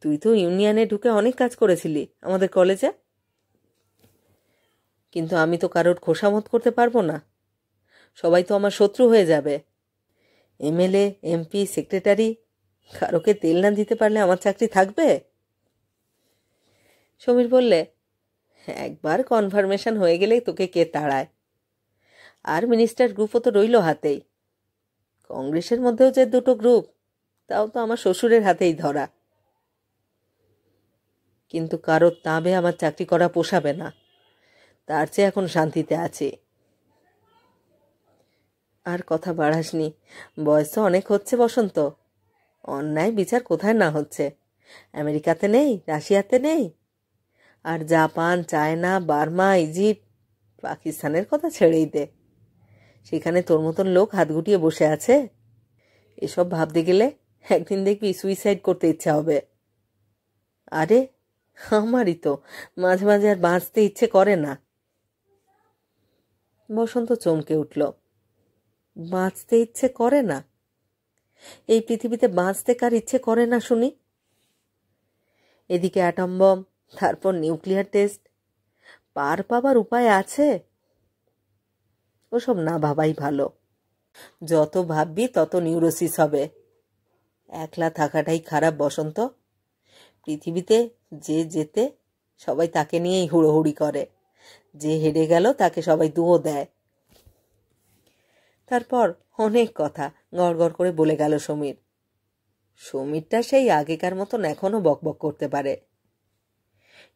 তুই তো ইউনিয়নে ঢুকে অনেক কাজ করেছিলি আমাদের কলেজে। কিন্তু আমি তো কারোর খোসামত করতে পারবো না, সবাই তো আমার শত্রু হয়ে যাবে। এমএলএ, এমপি, সেক্রেটারি কারোকে তেল না দিতে পারলে আমার চাকরি থাকবে? সমীর বললে, একবার কনফার্মেশন হয়ে গেলে তোকে কে তাড়ায়? আর মিনিস্টার গ্রুপও তো রইল হাতেই। কংগ্রেসের মধ্যেও যে 2টো গ্রুপ, তাও তো আমার শ্বশুরের হাতেই ধরা। কিন্তু কারোর তাঁবে আমার চাকরি করা পোষাবে না, তার চেয়ে এখন শান্তিতে আছি। আর কথা বাড়াসনি, বয়স তো অনেক হচ্ছে বসন্ত। অন্যায় বিচার কোথায় না হচ্ছে, আমেরিকাতে নেই, রাশিয়াতে নেই, আর জাপান, চায়না, বার্মা, ইজিপ্ট, পাকিস্তানের কথা ছেড়েই দে। সেখানে তোর মতন লোক হাত গুটিয়ে বসে আছে। এসব ভাবতে গেলে একদিন দেখবি সুইসাইড করতে ইচ্ছা হবে। আরে আমারই তো মাঝে মাঝে আর বাঁচতে ইচ্ছে করে না। বসন্ত চমকে উঠল। বাঁচতে ইচ্ছে করে না? এই পৃথিবীতে বাঁচতে কার ইচ্ছে করে না শুনি? এদিকে অ্যাটম বম, তারপর নিউক্লিয়ার টেস্ট, পার পাবার উপায় আছে? ওসব না ভাবাই ভালো। যত ভাববি তত নিউরোসিস হবে। একলা থাকাটাই খারাপ বসন্ত। পৃথিবীতে যে যেতে সবাই তাকে নিয়েই হুড়োহুড়ি করে, যে হেরে গেল তাকে সবাই দুও দেয়। তারপর অনেক কথা গড়গড় করে বলে গেল সমীর। সমীরটা সেই আগেকার মতন এখনো বকবক করতে পারে।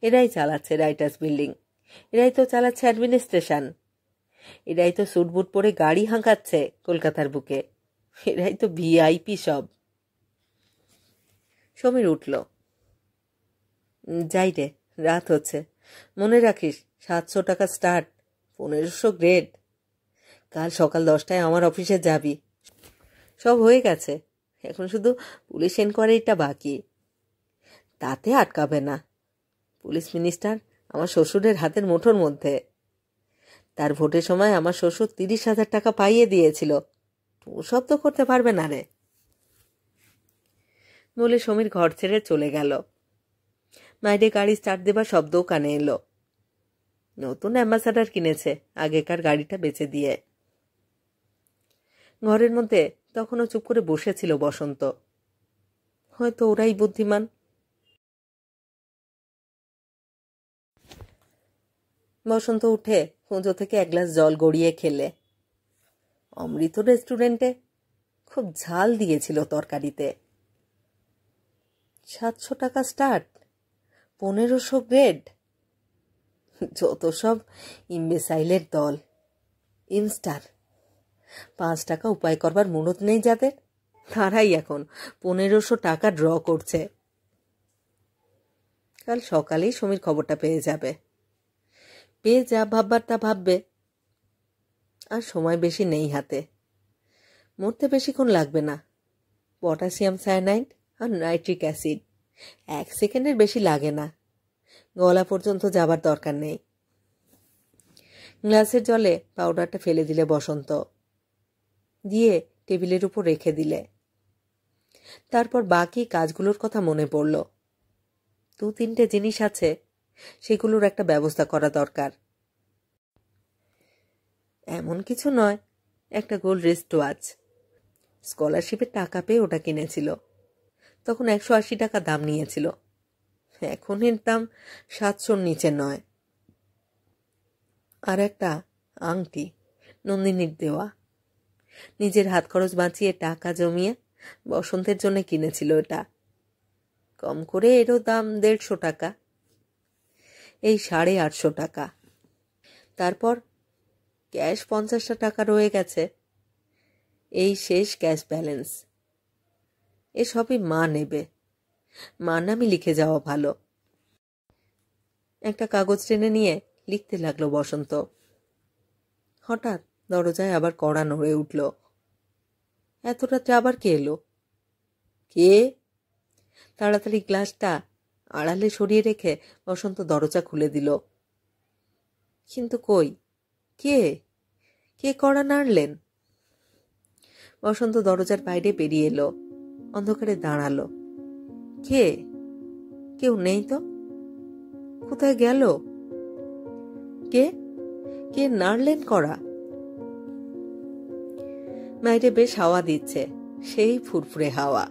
এরাই চালাচ্ছে রাইটার্স বিল্ডিং, এরাই তো চালাচ্ছে অ্যাডমিনিস্ট্রেশন, এরাই তো স্যুটবুট পরে গাড়ি হাঁকাচ্ছে কলকাতার বুকে, এরাই তো ভিআইপি সব। সমীর উঠল। যাই রে, রাত হচ্ছে। মনে রাখিস 700 টাকা স্টার্ট, 1500 গ্রেড। কাল সকাল 10টায় আমার অফিসে যাবি। সব হয়ে গেছে, এখন শুধু পুলিশ এনকোয়ারিটা বাকি। তাতে আটকাবে না। পুলিশ মিনিস্টার আমার শ্বশুরের হাতের মুঠোর মধ্যে। তার ভোটের সময় আমার শ্বশুর 30,000 টাকা পাইয়ে দিয়েছিল। ওসব তো করতে পারবে না রে। বলে সমীর ঘর ছেড়ে চলে গেল। বাইরে গাড়ি স্টার্ট দেবার শব্দও কানে এলো। নতুন অ্যাম্বাসাডার কিনেছে আগেকার গাড়িটা বেচে দিয়ে। ঘরের মধ্যে তখনও চুপ করে বসেছিল বসন্ত। হয়তো ওরাই বুদ্ধিমান। বসন্ত উঠে কুঁজো থেকে 1 গ্লাস জল গড়িয়ে খেলে। অমৃত রেস্টুরেন্টে খুব ঝাল দিয়েছিল তরকারিতে। 700 টাকা স্টার্ট, 1500 গ্রেড। যত সব ইমবেসাইলের দল। ইনস্টার 5 টাকা উপায় করবার মুরত নেই যাদের, তারাই এখন 1500 টাকা ড্র করছে। কাল সকালেই সমীর খবরটা পেয়ে যাবে। পেয়ে যা ভাববার তা ভাববে। আর সময় বেশি নেই হাতে। মরতে বেশিক্ষণ লাগবে না। পটাশিয়াম সায়ানাইড আর নাইট্রিক অ্যাসিড 1 সেকেন্ডের বেশি লাগে না। গলা পর্যন্ত যাবার দরকার নেই। গ্লাসের জলে পাউডারটা ফেলে দিলে বসন্ত, দিয়ে টেবিলের উপর রেখে দিলে। তারপর বাকি কাজগুলোর কথা মনে পড়ল। 2-3টে জিনিস আছে, সেগুলোর একটা ব্যবস্থা করা দরকার। এমন কিছু নয়, একটা গোল্ড রিস্ট ওয়াচ। স্কলারশিপের টাকা পেয়ে ওটা কিনেছিল। তখন 180 টাকা দাম নিয়েছিল। এখন এর দাম 700-র নিচে নয়। আর একটা আংটি, নন্দিনীর দেওয়া। নিজের হাত খরচ বাঁচিয়ে টাকা জমিয়ে বসন্তের জন্য কিনেছিল এটা। কম করে এরও দাম 150 টাকা। এই 850 টাকা। তারপর ক্যাশ 50টা টাকা রয়ে গেছে। এই শেষ ক্যাশ ব্যালেন্স। এসবই মা নেবে। মা নামে লিখে যাওয়া ভালো। একটা কাগজ টেনে নিয়ে লিখতে লাগলো বসন্ত। হঠাৎ দরজায় আবার কড়া নড়ে উঠল। এত রাত্রে আবার কে এলো? কে? তাড়াতাড়ি গ্লাসটা আড়ালে সরিয়ে রেখে বসন্ত দরজা খুলে দিল। কিন্তু কই, কে কে কড়া নাড়লেন? বসন্ত দরজার বাইরে বেরিয়ে এলো। অন্ধকারে দাঁড়ালো। কে? কেউ নেই তো। কোথায় গেল? কে কে নাড়লেন কড়া? বাইরে বেশ হাওয়া দিচ্ছে, সেই ফুরফুরে হাওয়া।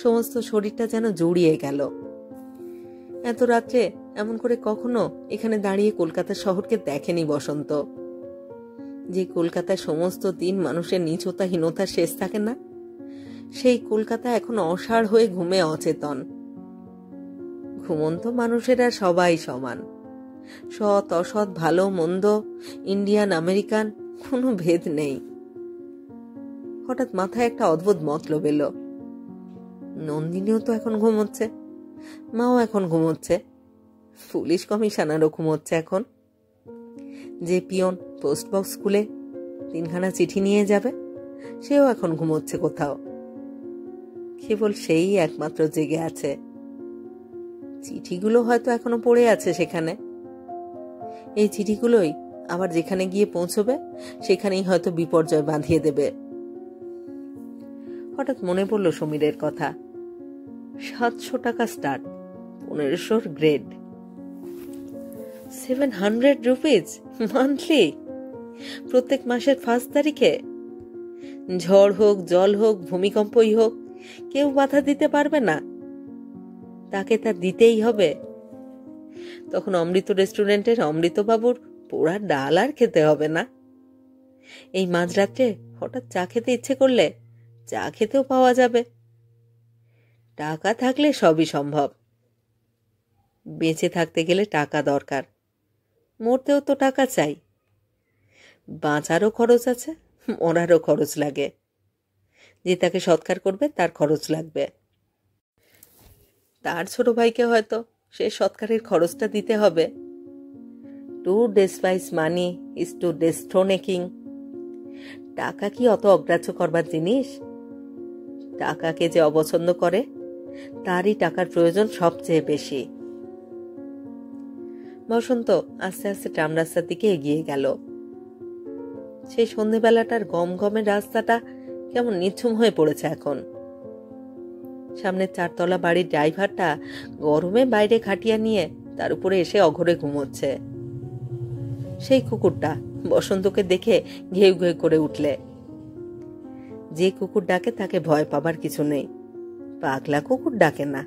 সমস্ত শরীরটা যেন জড়িয়ে গেল। এত রাত্রে এমন করে কখনো এখানে দাঁড়িয়ে কলকাতা শহরকে দেখেনি বসন্ত। যে কলকাতায় সমস্ত দিন মানুষের নীচতাহীনতার শেষ থাকে না, সেই কলকাতা এখন অসাড় হয়ে ঘুমে অচেতন। ঘুমন্ত মানুষেরা সবাই সমান। সৎ অসৎ, ভালো মন্দ, ইন্ডিয়ান আমেরিকান, কোনো ভেদ নেই। হঠাৎ মাথায় একটা অদ্ভুত মতলব এলো। নন্দিনীও তো এখন ঘুমোচ্ছে, মাও এখন ঘুমোচ্ছে, পুলিশ কমিশনারও ঘুমোচ্ছে এখন। যে পিয়ন পোস্ট বক্স খুলে 3খানা চিঠি নিয়ে যাবে, সেও এখন ঘুমোচ্ছে কোথাও। কেবল সেই একমাত্র জেগে আছে। চিঠিগুলো হয়তো এখনো পড়ে আছে সেখানে। এই চিঠিগুলোই আবার যেখানে গিয়ে পৌঁছবে, সেখানেই হয়তো বিপর্যয় বাঁধিয়ে দেবে। হঠাৎ মনে পড়ল সমীরের কথা। 700 টাকা স্টার্ট, 1500 গ্রেড, 700 রুপিজ মান্থলি, প্রত্যেক মাসের 1 তারিখে। ঝড় হোক, জল হোক, ভূমিকম্পই হোক, কেউ বাধা দিতে পারবে না। তাকে তা দিতেই হবে। তখন অমৃত রেস্টুরেন্টের অমৃতবাবুর পোড়া ডাল আর খেতে হবে না। এই মাঝরাত্রে হঠাৎ চা খেতে ইচ্ছে করলে চা খেতেও পাওয়া যাবে। টাকা থাকলে সবই সম্ভব। বেঁচে থাকতে গেলে টাকা দরকার, মরতেও তো টাকা চাই। বাঁচারও খরচ আছে, মরারও খরচ লাগে। যে তাকে সৎকার করবে তার খরচ লাগবে। তার ছোট ভাইকে হয়তো সে সৎকারের খরচটা দিতে হবে। To despise money is to dethrone a king. টাকা কি অত অগ্রাহ্য করবার জিনিস? টাকাকে যে অপছন্দ করে, তারই টাকার প্রয়োজন সবচেয়ে বেশি। বসন্ত আস্তে আস্তে ট্রাম রাস্তার দিকে এগিয়ে গেল। সেই সন্ধেবেলাটার গমগমের রাস্তাটা কেমন নিঝুম হয়ে পড়েছে এখন। সামনের 4তলা বাড়ির ড্রাইভারটা গরমে বাইরে খাটিয়া নিয়ে তার উপরে এসে অঘরে ঘুমোচ্ছে। সেই কুকুরটা বসন্তকে দেখে ঘেউ ঘেউ করে উঠলে। যে কুকুর ডাকে তাকে ভয় পাবার কিছু নেই, পাগলা কুকুর ডাকে না।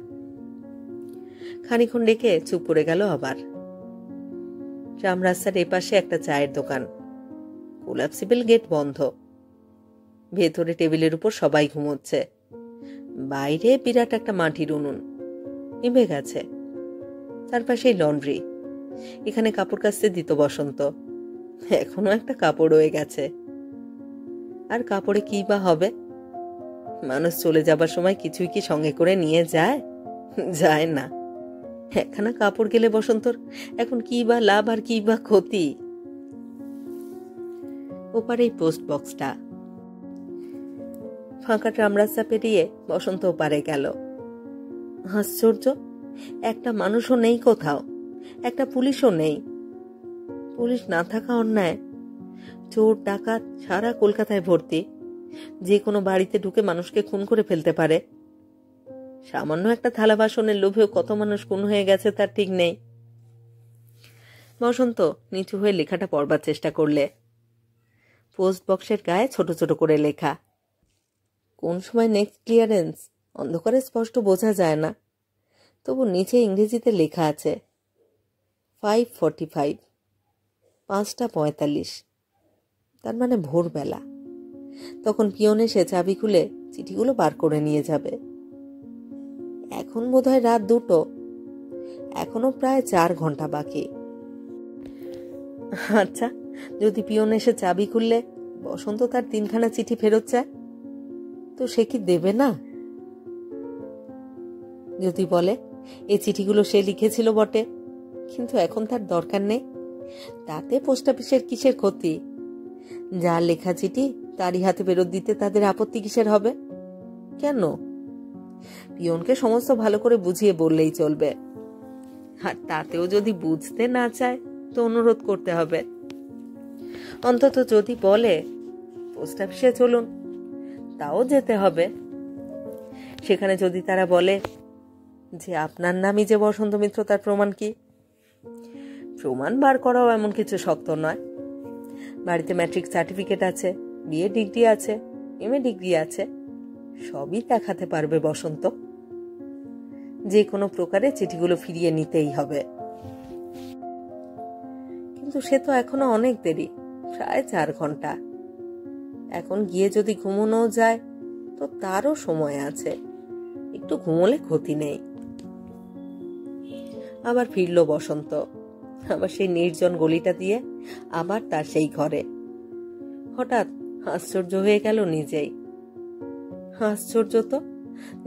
খানিক্ষণ ডেকে চুপ করে গেল আবার। ট্রাম রাস্তার এপাশে একটা চায়ের দোকান। কোলাপসিবল গেট বন্ধ। ভেতরে টেবিলের উপর সবাই ঘুমোচ্ছে। বাইরে বিরাট একটা মাটির উনুন, নিভে গেছে। তার পাশেই লন্ড্রি। এখানে কাপড় কাচতে দিত বসন্ত। এখনো একটা কাপড় রয়ে গেছে। আর কাপড়ে কি বা হবে? মানুষ চলে যাবার সময় কিছুই কি সঙ্গে করে নিয়ে যায়? যায় না। একখানা কাপড় গেলে বসন্তর এখন কি বা লাভ আর কি বা ক্ষতি? ওপারে এই পোস্ট বক্সটা। ফাঁকা ট্রাম রাস্তা পেরিয়ে বসন্ত ওপারে গেল। আশ্চর্য, একটা মানুষও নেই কোথাও, একটা পুলিশও নেই। পুলিশ না থাকা অন্যায়। চোর ডাকাত সারা কলকাতায় ভর্তি, যে কোনো বাড়িতে ঢুকে মানুষকে খুন করে ফেলতে পারে। সামান্য একটা থালা বাসনের লোভেও কত মানুষ খুন হয়ে গেছে তার ঠিক নেই। বসন্ত নিচু হয়ে লেখাটা পড়বার চেষ্টা করলে। পোস্ট বক্সের গায়ে ছোট ছোট করে লেখা। কোন সময় নেক্সট ক্লিয়ারেন্স অন্ধকারে স্পষ্ট বোঝা যায় না, তবু নিচে ইংরেজিতে লেখা আছে 5:45, 5:45। তার মানে ভোরবেলা। তখন পিয়ন এসে চাবি খুলে চিঠিগুলো বার করে নিয়ে যাবে। এখন বোধহয় রাত 2টো, এখনো প্রায় 4 ঘন্টা বাকি। আচ্ছা, যদি পিয়ন এসে চাবি খুললে বসন্ত তার 3খানা চিঠি ফেরত চায়, তো সে কি দেবে না? যদি বলে এই চিঠিগুলো সে লিখেছিল বটে, কিন্তু এখন তার দরকার নেই, তাতে পোস্ট অফিসের কিসের ক্ষতি? যার লেখা চিঠি তারই হাতে ফেরত দিতে তাদের আপত্তি কিসের হবে? কেন? পিয়নকে সমস্ত ভালো করে বুঝিয়ে বললেই চলবে। আর তাতেও যদি বুঝতে না চায় তো অনুরোধ করতে হবে। অন্তত যদি বলে পোস্ট অফিসে চলুন, তাও যেতে হবে। সেখানে যদি তারা বলে যে আপনার নামই যে বসন্ত মিত্র, তার প্রমাণ কি? প্রমাণ বার করাও এমন কিছু শক্ত নয়। বাড়িতে ম্যাট্রিক সার্টিফিকেট আছে, বিএ ডিগ্রি আছে, এমএ ডিগ্রি আছে, সবই দেখাতে পারবে বসন্ত। যে কোনো প্রকারে চিঠিগুলো ফিরিয়ে নিতেই হবে। কিন্তু সে তো এখনো অনেক দেরি, প্রায় 4 ঘন্টা। এখন গিয়ে যদি ঘুমোনো যায় তো তারও সময় আছে, একটু ঘুমোলে ক্ষতি নেই। আবার ফিরল বসন্ত, আবার সেই নির্জন গলিটা দিয়ে, আবার তার সেই ঘরে। হঠাৎ আশ্চর্য হয়ে গেল নিজেই। আশ্চর্য তো,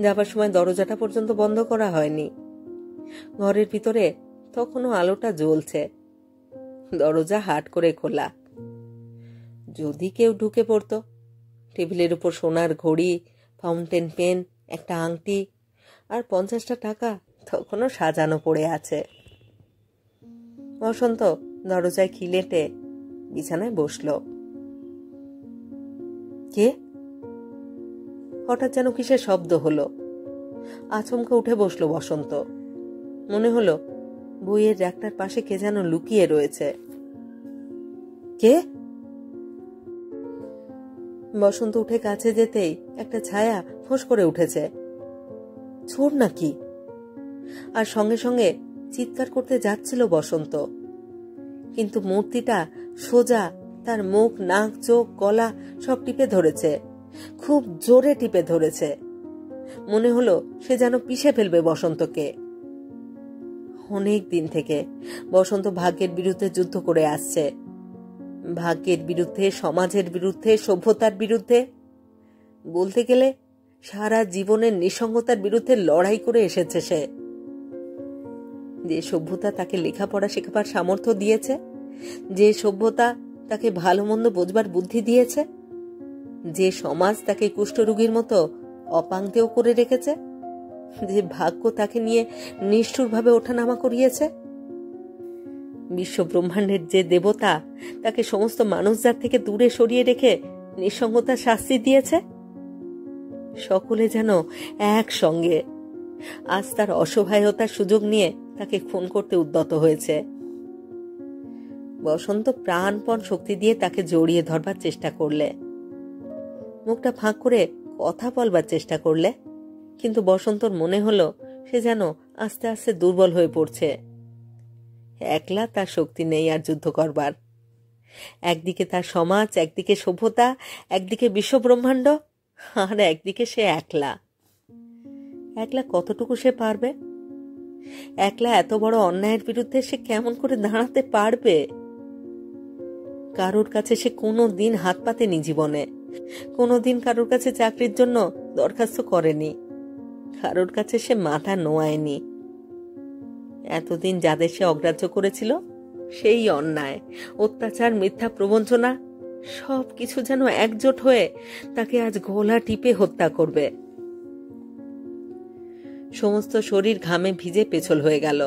যাবার সময় দরজাটা পর্যন্ত বন্ধ করা হয়নি। ঘরের ভিতরে তখনও আলোটা জ্বলছে, দরজা হাট করে খোলা। যদি কেউ ঢুকে পড়তো, টেবিলের উপর সোনার ঘড়ি, ফাউন্টেন পেন, একটা আংটি আর 50টা টাকা তখনও সাজানো পড়ে আছে। বসন্ত দরজায় খিলেটে বিছানায় বসল। কে? হঠাৎ যেন কিসের শব্দ হলো। আচমকা উঠে বসলো বসন্ত। মনে হলো বইয়ের র্যাকটার পাশে কে যেন লুকিয়ে রয়েছে। কে? বসন্ত উঠে কাছে যেতেই একটা ছায়া ফোঁস করে উঠেছে। চোর নাকি? আর সঙ্গে সঙ্গে চিৎকার করতে যাচ্ছিল বসন্ত, কিন্তু মূর্তিটা সোজা তার মুখ, নাক, চোখ, গলা সব টিপে ধরেছে, খুব জোরে টিপে ধরেছে। মনে হলো সে যেন পিষে ফেলবে বসন্তকে। অনেক দিন থেকে বসন্ত ভাগ্যের বিরুদ্ধে যুদ্ধ করে আসছে। ভাগ্যের বিরুদ্ধে, সমাজের বিরুদ্ধে, সভ্যতার বিরুদ্ধে, বলতে গেলে সারা জীবনের নিঃসঙ্গতার বিরুদ্ধে লড়াই করে এসেছে সে। যে সভ্যতা তাকে লেখাপড়া শেখাবার সামর্থ্য দিয়েছে, যে সভ্যতা তাকে ভালো মন্দ বোঝবার বুদ্ধি দিয়েছে, যে সমাজ তাকে কুষ্ঠরোগীর মতো অপাঙ্গতেও করে রেখেছে, যে ভাগ্য তাকে নিয়ে নিষ্ঠুরভাবে ওঠানামা করিয়েছে, বিশ্ব ব্রহ্মাণ্ডের যে দেবতা তাকে সমস্ত মানুষজাত থেকে দূরে সরিয়ে রেখে নিঃসঙ্গতার শাস্তি দিয়েছে, সকলে যেন একসঙ্গে আজ তার অসহায়তার সুযোগ নিয়ে তাকে খুন করতে উদ্যত হয়েছে। বসন্ত প্রাণপণ শক্তি দিয়ে তাকে জড়িয়ে ধরবার চেষ্টা করলে, মুখটা ফাঁক করে কথা বলবার চেষ্টা করলে, কিন্তু বসন্তর মনে হলো সে যেন আস্তে আস্তে দুর্বল হয়ে পড়ছে। একলা তার শক্তি নেই আর যুদ্ধ করবার। একদিকে তার সমাজ, একদিকে সভ্যতা, একদিকে বিশ্ব ব্রহ্মাণ্ড, আর একদিকে সে একলা। একলা কতটুকু সে পারবে? একলা এত বড় অন্যায়ের বিরুদ্ধে সে কেমন করে দাঁড়াতে পারবে? কারোর কাছে সে কোনো দিন হাত পাতেনি জীবনে, কোনোদিন কারোর কাছে চাকরির জন্য দরখাস্ত করেনি, কারোর কাছে সে মাথা নোয়ায়নি। এতদিন যাদের সে অগ্রাহ্য করেছিল, সেই অন্যায়, অত্যাচার, মিথ্যা প্রবঞ্চনা সব কিছু যেন একজোট হয়ে তাকে আজ গলা টিপে হত্যা করবে। সমস্ত শরীর ঘামে ভিজে পেছল হয়ে গেল।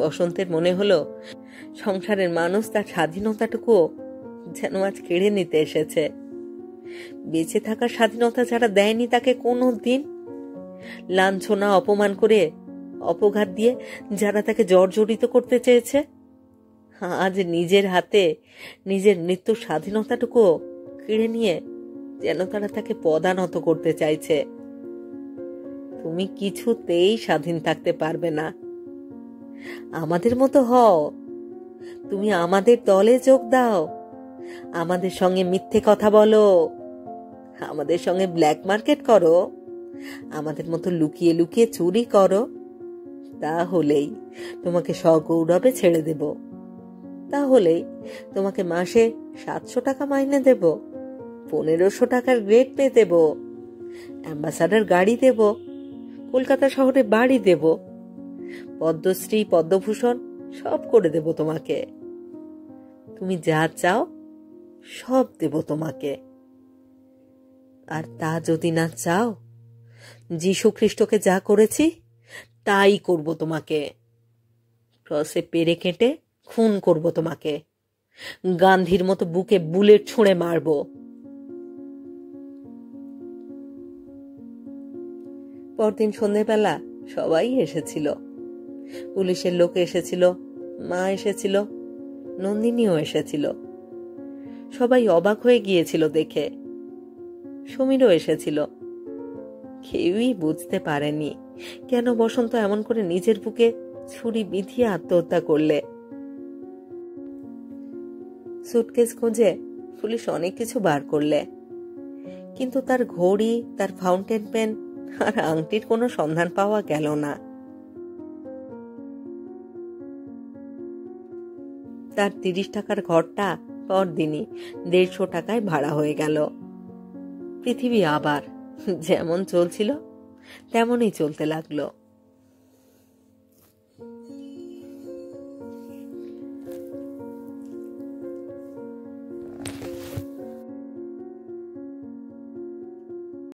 বসন্তের মনে হলো সংসারের মানুষ তার স্বাধীনতাটুকুও যেন আজ কেড়ে নিতে এসেছে। বেঁচে থাকার স্বাধীনতা যারা দেয়নি তাকে কোনো দিন, লাঞ্ছনা অপমান করে অপঘাত দিয়ে যারা তাকে জর্জরিত করতে চেয়েছে, আজ নিজের হাতে নিজের মৃত্যুর স্বাধীনতাটুকুও কেড়ে নিয়ে যেন তারা তাকে পদানত করতে চাইছে। তুমি কিছুতেই স্বাধীন থাকতে পারবে না। আমাদের মতো হও, তুমি আমাদের দলে যোগ দাও, আমাদের সঙ্গে মিথ্যে কথা বলো, আমাদের সঙ্গে ব্ল্যাক মার্কেট করো, আমাদের মতো লুকিয়ে লুকিয়ে চুরি করো, তাহলেই তোমাকে সগৌরবে ছেড়ে দেব। তাহলেই তোমাকে মাসে 700 টাকা মাইনে দেব, 1500 টাকার গ্রেড পে দেব, অ্যাম্বাসাডার গাড়ি দেব, কলকাতা শহরে বাড়ি দেব, পদ্মশ্রী পদ্মভূষণ সব করে দেব তোমাকে। তুমি যা চাও সব দেব তোমাকে। আর তা যদি না চাও, যীশু খ্রিস্টকে যা করেছি তাই করব তোমাকে। ক্রসে পেরে কেটে খুন করব তোমাকে, গান্ধীর মতো বুকে বুলেট ছুঁড়ে মারব। পরদিন সন্ধ্যেবেলা সবাই এসেছিল। পুলিশের লোক এসেছিল, মা এসেছিল, নন্দিনীও এসেছিল। সবাই অবাক হয়ে গিয়েছিল দেখে। সমীরও এসেছিল। কেউই বুঝতে পারেনি কেন বসন্ত এমন করে নিজের বুকে ছুরি বিধিয়ে আত্মহত্যা করলে। সুটকেস খুঁজে পুলিশ অনেক কিছু বার করলে, কিন্তু তার ঘড়ি, তার ফাউন্টেন পেন আর আংটির কোনো সন্ধান পাওয়া গেল না। তার 30 টাকার ঘরটা পরদিনই 150 টাকায় ভাড়া হয়ে গেল। পৃথিবী আবার যেমন চলছিল তেমনই চলতে লাগলো।